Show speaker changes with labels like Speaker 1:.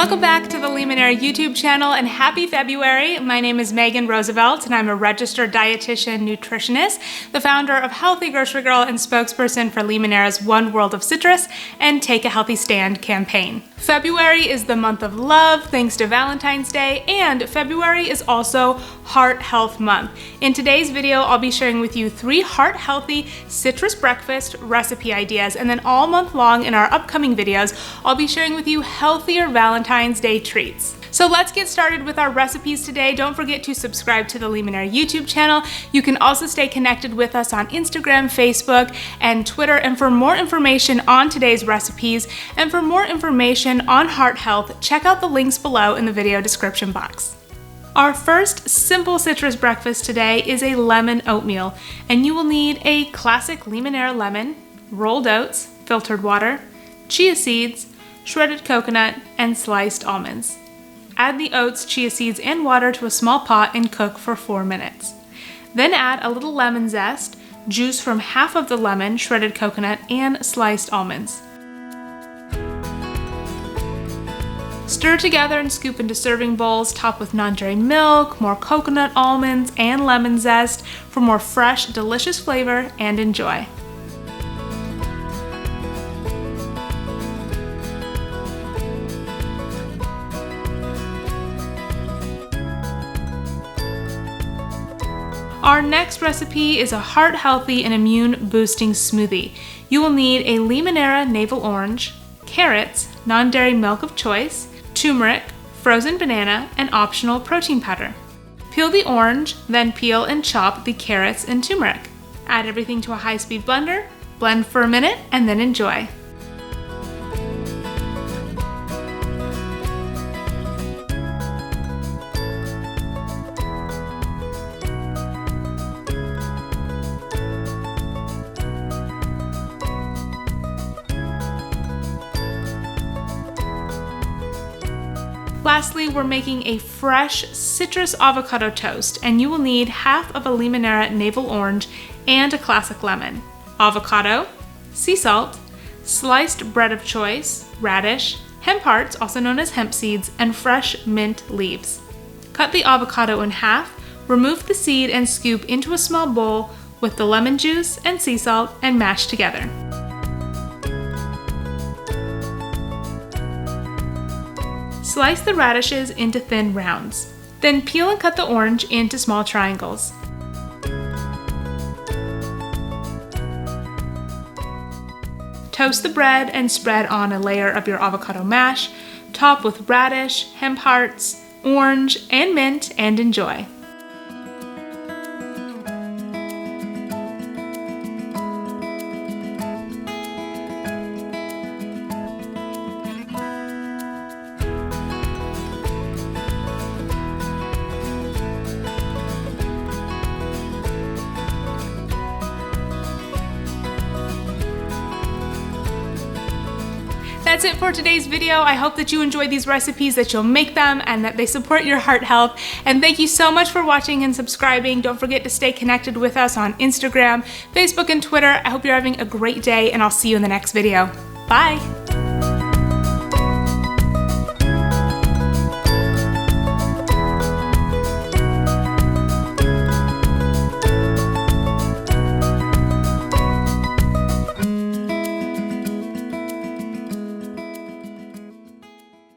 Speaker 1: Welcome back to the Limoneira YouTube channel and happy February. My name is Megan Roosevelt and I'm a registered dietitian nutritionist, the founder of Healthy Grocery Girl and spokesperson for Limoneira's One World of Citrus and Take a Healthy Stand campaign. February is the month of love thanks to Valentine's Day, and February is also Heart Health Month. In today's video, I'll be sharing with you 3 heart-healthy citrus breakfast recipe ideas, and then all month long in our upcoming videos, I'll be sharing with you healthier Valentine's Day treats. So let's get started with our recipes today. Don't forget to subscribe to the Limoneira YouTube channel. You can also stay connected with us on Instagram, Facebook, and Twitter. And for more information on today's recipes and for more information on heart health, check out the links below in the video description box. Our first simple citrus breakfast today is a lemon oatmeal, and you will need a classic Limoneira lemon, rolled oats, filtered water, chia seeds, shredded coconut, and sliced almonds. Add the oats, chia seeds, and water to a small pot and cook for 4 minutes. Then add a little lemon zest, juice from half of the lemon, shredded coconut, and sliced almonds. Stir together and scoop into serving bowls, top with non-dairy milk, more coconut, almonds, and lemon zest for more fresh, delicious flavor, and enjoy. Our next recipe is a heart-healthy and immune-boosting smoothie. You will need a Limoneira navel orange, carrots, non-dairy milk of choice, turmeric, frozen banana, and optional protein powder. Peel the orange, then peel and chop the carrots and turmeric. Add everything to a high-speed blender, blend for a minute, and then enjoy. Lastly, we're making a fresh citrus avocado toast, and you will need half of a Limoneira navel orange and a classic lemon, avocado, sea salt, sliced bread of choice, radish, hemp hearts, also known as hemp seeds, and fresh mint leaves. Cut the avocado in half, remove the seed, and scoop into a small bowl with the lemon juice and sea salt and mash together. Slice the radishes into thin rounds. Then peel and cut the orange into small triangles. Toast the bread and spread on a layer of your avocado mash. Top with radish, hemp hearts, orange, and mint, and enjoy. That's it for today's video. I hope that you enjoyed these recipes, that you'll make them, and that they support your heart health. And thank you so much for watching and subscribing. Don't forget to stay connected with us on Instagram, Facebook, and Twitter. I hope you're having a great day, and I'll see you in the next video. Bye!